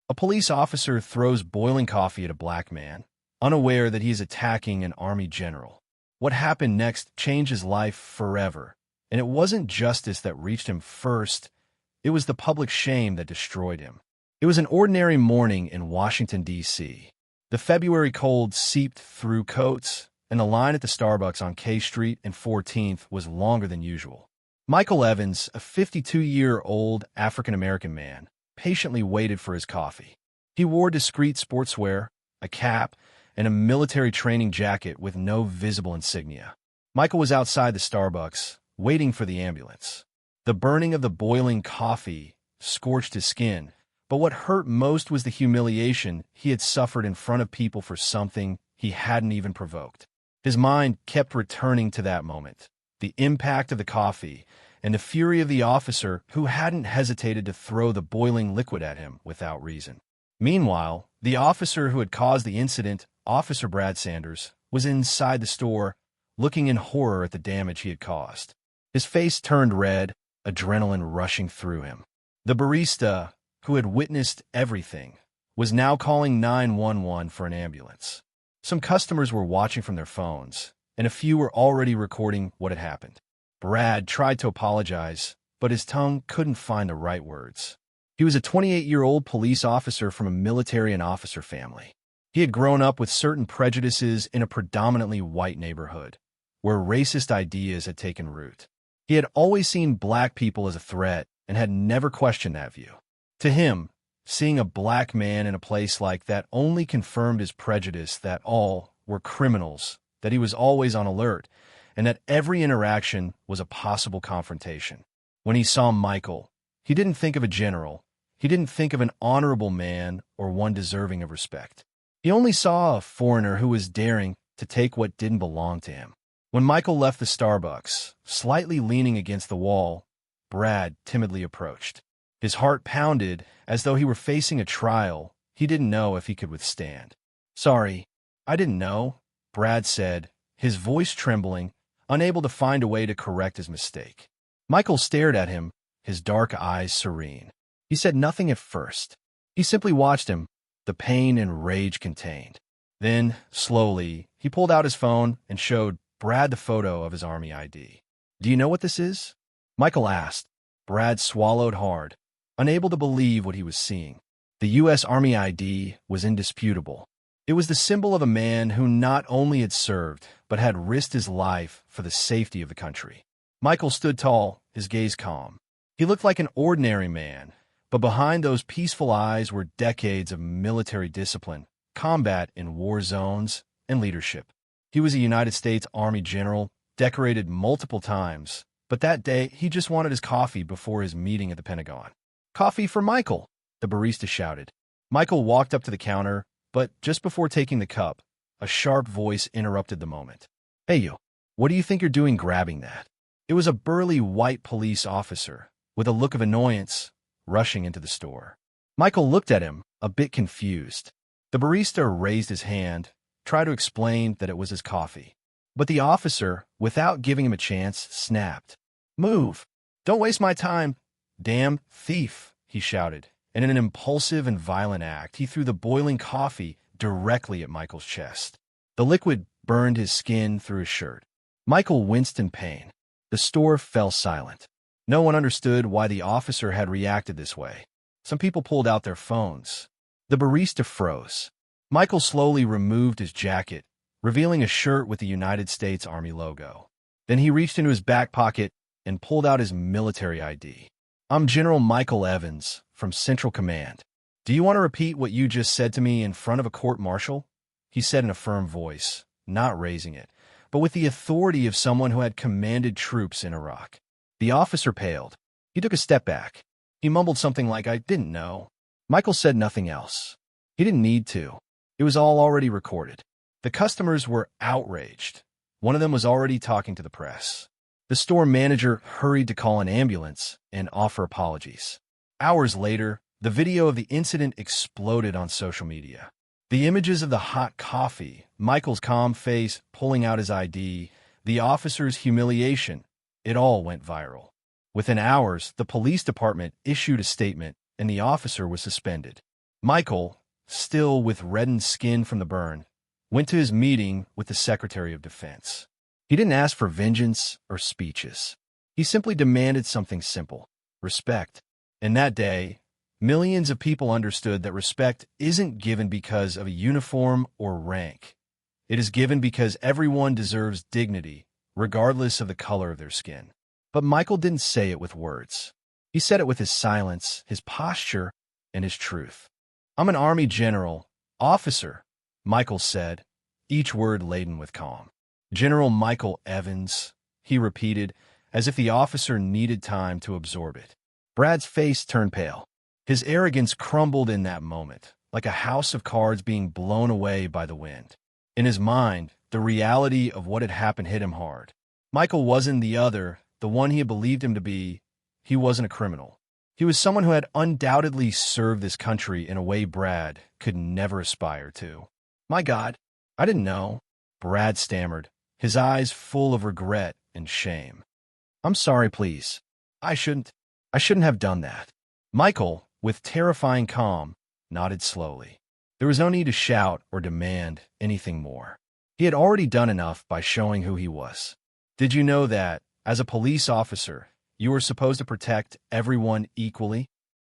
A police officer throws boiling coffee at a black man, unaware that he is attacking an army general. What happened next changed his life forever, and it wasn't justice that reached him first, it was the public shame that destroyed him. It was an ordinary morning in Washington, D.C. The February cold seeped through coats, and the line at the Starbucks on K Street and 14th was longer than usual. Michael Evans, a 52-year-old African-American man, patiently waited for his coffee. He wore discreet sportswear, a cap, and a military training jacket with no visible insignia. Michael was outside the Starbucks, waiting for the ambulance. The burning of the boiling coffee scorched his skin, but what hurt most was the humiliation he had suffered in front of people for something he hadn't even provoked. His mind kept returning to that moment, the impact of the coffee, and the fury of the officer who hadn't hesitated to throw the boiling liquid at him without reason. Meanwhile, the officer who had caused the incident, Officer Brad Sanders, was inside the store, looking in horror at the damage he had caused. His face turned red, adrenaline rushing through him. The barista, who had witnessed everything, was now calling 911 for an ambulance. Some customers were watching from their phones, and a few were already recording what had happened. Brad tried to apologize, but his tongue couldn't find the right words. He was a 28-year-old police officer from a military and officer family. He had grown up with certain prejudices in a predominantly white neighborhood, where racist ideas had taken root. He had always seen black people as a threat and had never questioned that view. To him, seeing a black man in a place like that only confirmed his prejudice that all were criminals, that he was always on alert, and that every interaction was a possible confrontation. When he saw Michael, he didn't think of a general, he didn't think of an honorable man or one deserving of respect. He only saw a foreigner who was daring to take what didn't belong to him. When Michael left the Starbucks, slightly leaning against the wall, Brad timidly approached. His heart pounded as though he were facing a trial he didn't know if he could withstand. "Sorry, I didn't know," Brad said, his voice trembling, unable to find a way to correct his mistake. Michael stared at him, his dark eyes serene. He said nothing at first. He simply watched him, the pain and rage contained. Then, slowly, he pulled out his phone and showed Brad the photo of his Army ID. "Do you know what this is?" Michael asked. Brad swallowed hard, unable to believe what he was seeing. The U.S. Army ID was indisputable. It was the symbol of a man who not only had served, but had risked his life for the safety of the country. Michael stood tall, his gaze calm. He looked like an ordinary man, but behind those peaceful eyes were decades of military discipline, combat in war zones, and leadership. He was a United States Army general, decorated multiple times, but that day he just wanted his coffee before his meeting at the Pentagon. "Coffee for Michael," the barista shouted. Michael walked up to the counter, but just before taking the cup, a sharp voice interrupted the moment. "Hey you, what do you think you're doing grabbing that?" It was a burly white police officer, with a look of annoyance, rushing into the store. Michael looked at him, a bit confused. The barista raised his hand, tried to explain that it was his coffee. But the officer, without giving him a chance, snapped. "Move! Don't waste my time! Damn thief!" he shouted, and in an impulsive and violent act, he threw the boiling coffee directly at Michael's chest. The liquid burned his skin through his shirt. Michael winced in pain. The store fell silent. No one understood why the officer had reacted this way. Some people pulled out their phones. The barista froze. Michael slowly removed his jacket, revealing a shirt with the United States Army logo. Then he reached into his back pocket and pulled out his military ID. "I'm General Michael Evans, from Central Command. Do you want to repeat what you just said to me in front of a court-martial?" he said in a firm voice, not raising it, but with the authority of someone who had commanded troops in Iraq. The officer paled. He took a step back. He mumbled something like, "I didn't know." Michael said nothing else. He didn't need to. It was all already recorded. The customers were outraged. One of them was already talking to the press. The store manager hurried to call an ambulance and offer apologies. Hours later, the video of the incident exploded on social media. The images of the hot coffee, Michael's calm face pulling out his ID, the officer's humiliation, it all went viral. Within hours, the police department issued a statement and the officer was suspended. Michael, still with reddened skin from the burn, went to his meeting with the Secretary of Defense. He didn't ask for vengeance or speeches. He simply demanded something simple: respect. And that day, millions of people understood that respect isn't given because of a uniform or rank. It is given because everyone deserves dignity, regardless of the color of their skin. But Michael didn't say it with words. He said it with his silence, his posture, and his truth. "I'm an Army general, officer," Michael said, each word laden with calm. "General Michael Evans," he repeated, as if the officer needed time to absorb it. Brad's face turned pale. His arrogance crumbled in that moment, like a house of cards being blown away by the wind. In his mind, the reality of what had happened hit him hard. Michael wasn't the other, the one he had believed him to be. He wasn't a criminal. He was someone who had undoubtedly served this country in a way Brad could never aspire to. "My God, I didn't know," Brad stammered, his eyes full of regret and shame. "I'm sorry, please. I shouldn't have done that." Michael, with terrifying calm, nodded slowly. There was no need to shout or demand anything more. He had already done enough by showing who he was. "Did you know that, as a police officer, you were supposed to protect everyone equally?"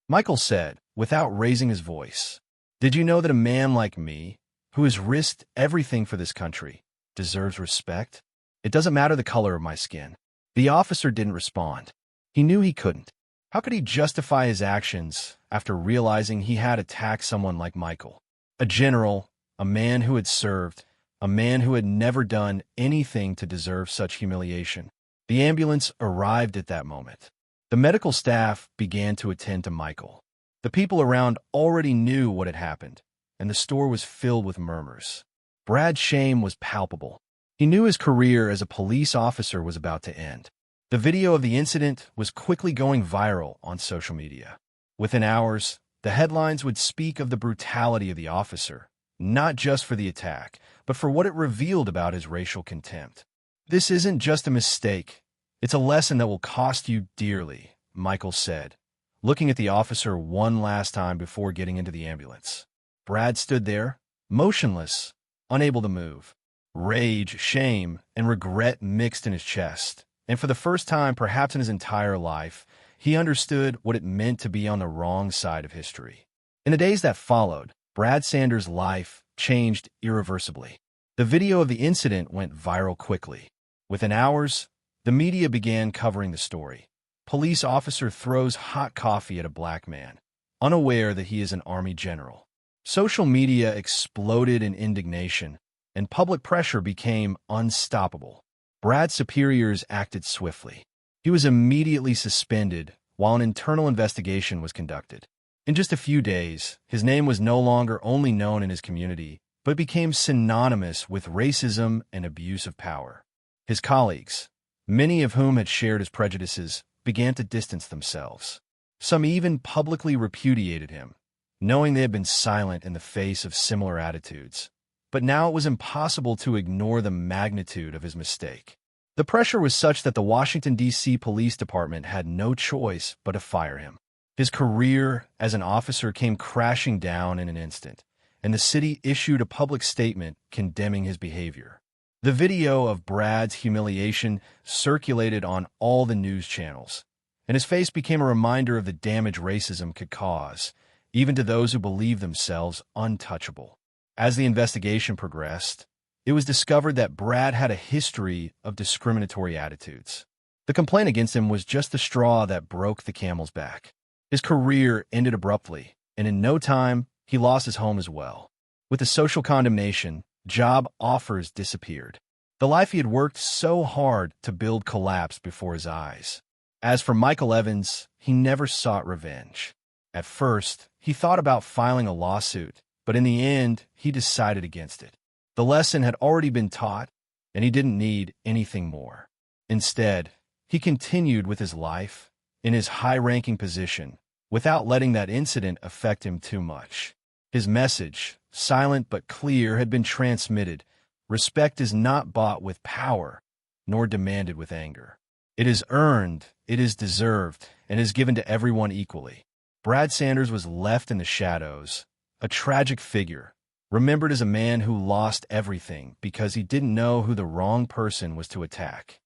Michael said, without raising his voice. "Did you know that a man like me, who has risked everything for this country, deserves respect? It doesn't matter the color of my skin." The officer didn't respond. He knew he couldn't. How could he justify his actions after realizing he had attacked someone like Michael? A general, a man who had served, a man who had never done anything to deserve such humiliation. The ambulance arrived at that moment. The medical staff began to attend to Michael. The people around already knew what had happened, and the store was filled with murmurs. Brad's shame was palpable. He knew his career as a police officer was about to end. The video of the incident was quickly going viral on social media. Within hours, the headlines would speak of the brutality of the officer, not just for the attack, but for what it revealed about his racial contempt. "This isn't just a mistake. It's a lesson that will cost you dearly," Michael said, looking at the officer one last time before getting into the ambulance. Brad stood there, motionless, unable to move. Rage, shame, and regret mixed in his chest, and for the first time perhaps in his entire life, he understood what it meant to be on the wrong side of history. In the days that followed, Brad Sanders' life changed irreversibly. The video of the incident went viral quickly. Within hours, the media began covering the story. Police officer throws hot coffee at a black man, unaware that he is an Army general. Social media exploded in indignation, and public pressure became unstoppable. Brad's superiors acted swiftly. He was immediately suspended while an internal investigation was conducted. In just a few days, his name was no longer only known in his community, but became synonymous with racism and abuse of power. His colleagues, many of whom had shared his prejudices, began to distance themselves. Some even publicly repudiated him, knowing they had been silent in the face of similar attitudes. But now it was impossible to ignore the magnitude of his mistake. The pressure was such that the Washington, D.C. Police Department had no choice but to fire him. His career as an officer came crashing down in an instant, and the city issued a public statement condemning his behavior. The video of Brad's humiliation circulated on all the news channels, and his face became a reminder of the damage racism could cause, even to those who believed themselves untouchable. As the investigation progressed, it was discovered that Brad had a history of discriminatory attitudes. The complaint against him was just the straw that broke the camel's back. His career ended abruptly, and in no time, he lost his home as well. With the social condemnation, job offers disappeared. The life he had worked so hard to build collapsed before his eyes. As for Michael Evans, he never sought revenge. At first, he thought about filing a lawsuit, but in the end, he decided against it. The lesson had already been taught, and he didn't need anything more. Instead, he continued with his life, in his high-ranking position, without letting that incident affect him too much. His message, silent but clear, had been transmitted. Respect is not bought with power, nor demanded with anger. It is earned, it is deserved, and is given to everyone equally. Brad Sanders was left in the shadows, a tragic figure, remembered as a man who lost everything because he didn't know who the wrong person was to attack.